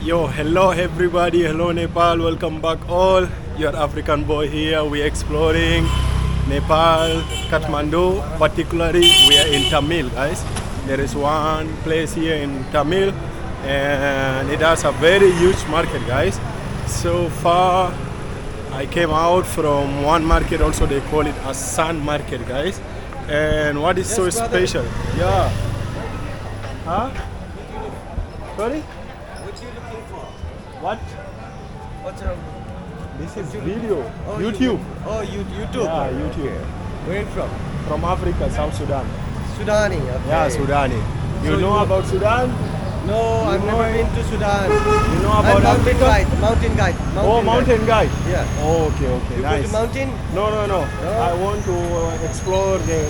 Yo, hello everybody, hello Nepal, welcome back all. Your African boy here. We're exploring Nepal, Kathmandu. Particularly, we are in Thamel, guys. There is one place here in Thamel, and it has a very huge market, guys. So far, I came out from one market. Also, they call it a sun market, guys. And what is so special? Yeah. Huh? Sorry? What you looking for? What? What's wrong? This is video. Oh, YouTube. Oh, YouTube. Yeah, YouTube. Where from? From Africa, South Sudan. Sudani. Okay. Yeah, Sudani. You So know you- about Sudan? No, I've know never it? been to Sudan. You know I'm about mountain Africa? guide. Mountain guide. Oh, mountain guide. Yeah. Okay, okay, You nice. go to mountain? No, no, no. No? I want to explore the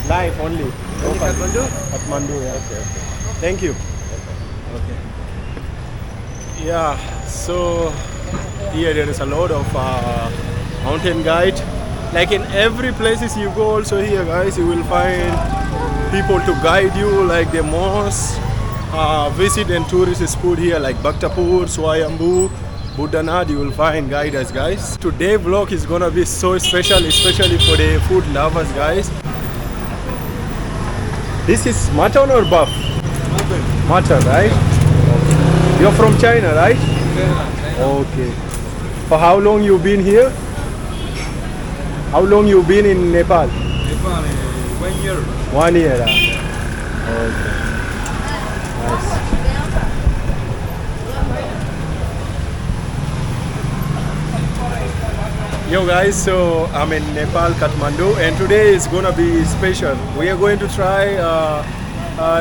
life only. Only Kathmandu? Kathmandu, yeah. Okay, okay. Thank you. Okay. Yeah, so here there is a lot of mountain guide. Like in every places you go also here, guys, you will find people to guide you, like the most visit and tourist spot here, like Bhaktapur, Swayambhu, Buddhanath, you will find guiders, guys. Today vlog is gonna be so special, especially for the food lovers, guys. This is mutton or buff? Mutton, right? You're from China, right? Okay. For how long you been here? How long you been in Nepal? Nepal, 1 year. 1 year. Okay. Nice. Yo guys, so I'm in Nepal, Kathmandu, and today is gonna be special. We are going to try.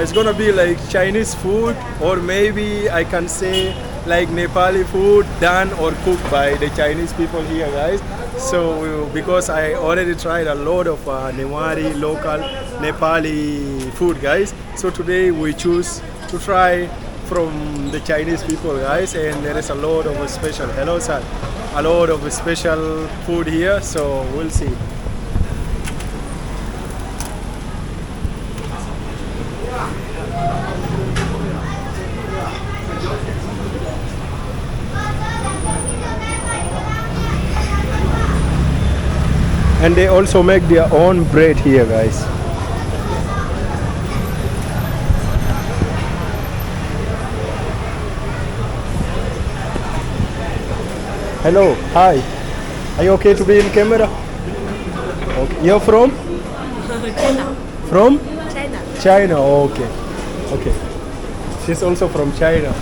It's gonna be like Chinese food, or maybe I can say like Nepali food done or cooked by the Chinese people here, guys. So because I already tried a lot of newari, local Nepali food, guys. So today we choose to try from the Chinese people, guys, and there is a lot of special. Hello, sir. A lot of special food here, so we'll see. And they also make their own bread here, guys. Hello, hi. Are you okay to be in camera? Okay. You're from? China. From? China. China, okay. Okay. She's also from China.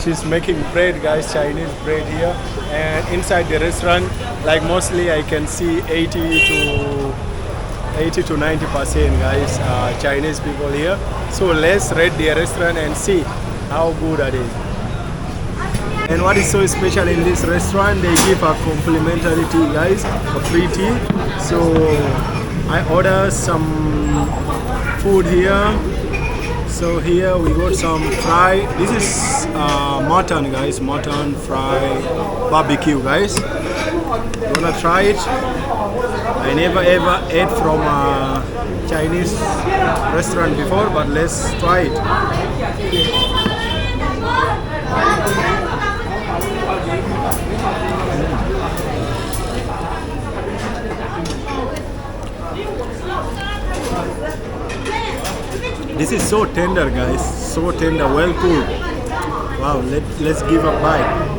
She's making bread, guys, Chinese bread here. And inside the restaurant, like mostly I can see 80 to 90%, guys, Chinese people here. So let's rate the restaurant and see how good it is. And what is so special in this restaurant, they give a complimentary tea, guys, a free tea. So I ordered some food here. So here we got some fry. This is mutton, guys, mutton fry barbecue, guys. Gonna try it. I never ever ate from a Chinese restaurant before, but let's try it. This is so tender, guys, so tender, well cooked. Wow, let's give a bite.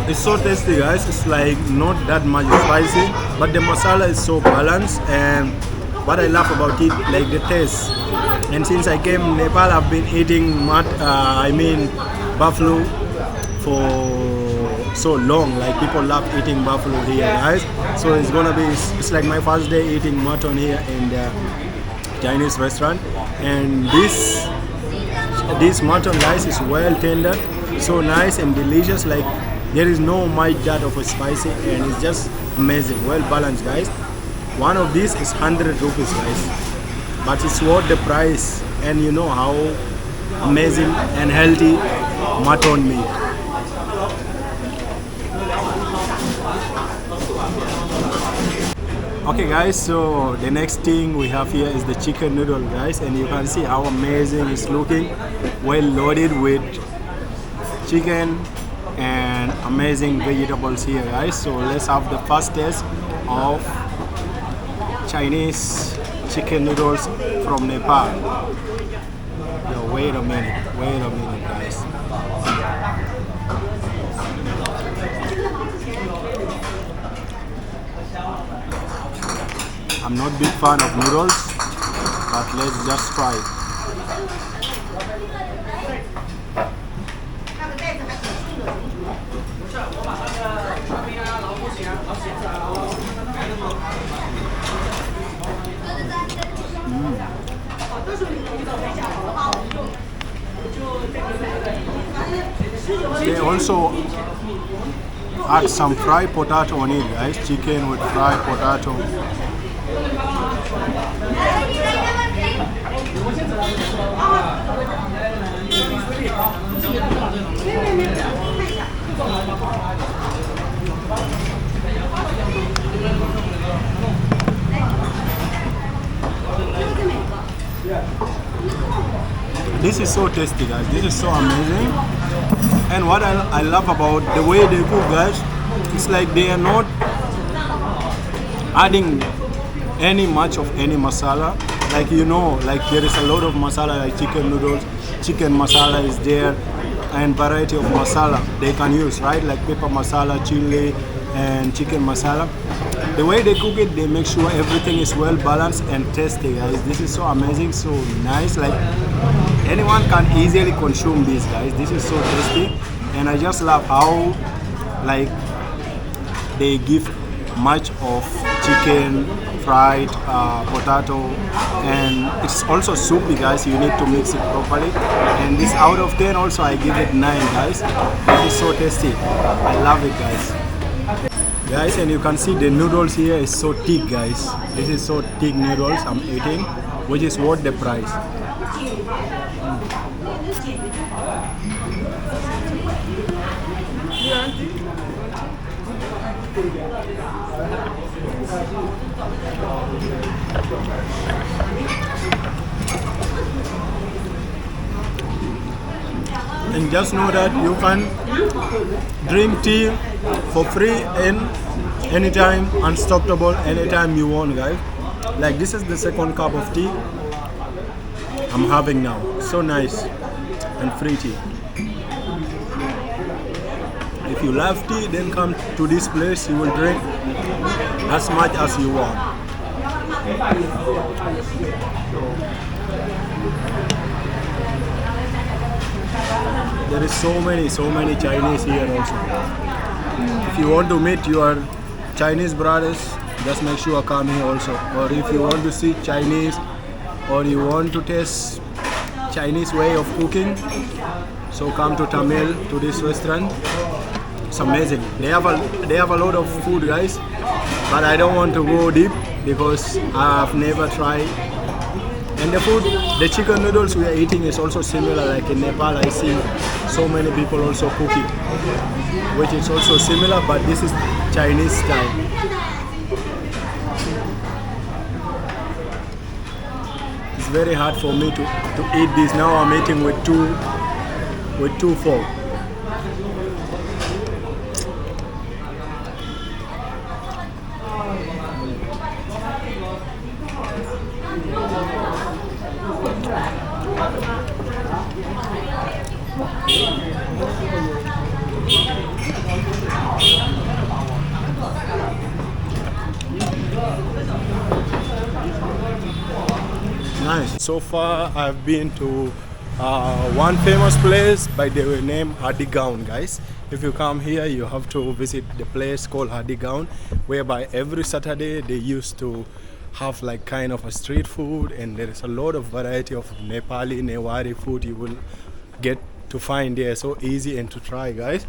It's so tasty, guys. It's like not that much spicy, but the masala is so balanced, and what I love about it, like the taste. And since I came to Nepal, I've been eating buffalo for so long. Like people love eating buffalo here, guys. So it's gonna be, it's like my first day eating mutton here in the Chinese restaurant. And this mutton, guys, is well tender, so nice and delicious. Like there is no much that of a spicy, and it's just amazing, well balanced, guys. One of these is 100 rupees, guys, but it's worth the price. And you know how amazing and healthy mutton meat. Okay guys, so the next thing we have here is the chicken noodle guys, and you can see how amazing it's looking, well loaded with chicken and amazing vegetables here guys. So let's have the first taste of Chinese chicken noodles from Nepal. Yo, wait a minute guys. I'm not big fan of noodles, but let's just try it. They also add some fried potato on it guys, chicken with fried potato. This is so tasty guys, this is so amazing. And what I love about the way they cook guys, it's like they are not adding any much of any masala. Like you know, like there is a lot of masala like chicken noodles, chicken masala is there, and variety of masala they can use, right? Like pepper masala, chili, and chicken masala. The way they cook it, they make sure everything is well balanced and tasty guys. This is so amazing, so nice. Like anyone can easily consume this guys. This is so tasty, and I just love how like they give much of chicken, fried potato, and it's also soupy guys. You need to mix it properly, and this out of 10 also I give it 9 guys. This is so tasty, I love it guys. And you can see the noodles here is so thick guys. This is so thick noodles I'm eating, which is worth the price. And just know that you can drink tea for free and anytime, unstoppable anytime you want guys. Like this is the second cup of tea I'm having now. So nice and free tea. If you love tea, then come to this place. You will drink as much as you want. There is so many Chinese here also. If you want to meet your Chinese brothers, just make sure come here also. Or if you want to see Chinese, or you want to taste Chinese way of cooking, so come to Thamel, to this restaurant. It's amazing. They have a lot of food guys, but I don't want to go deep because I've never tried. And the food, the chicken noodles we are eating is also similar. Like in Nepal, I see so many people also cooking, which is also similar, but this is Chinese style. It's very hard for me to eat this. Now I'm eating with two forks. Nice. So far I've been to one famous place by the name Hadigaon guys. If you come here you have to visit the place called Hadigaon, whereby every Saturday they used to have like kind of a street food, and there is a lot of variety of Nepali, newari food you will get to find there. So easy and to try guys.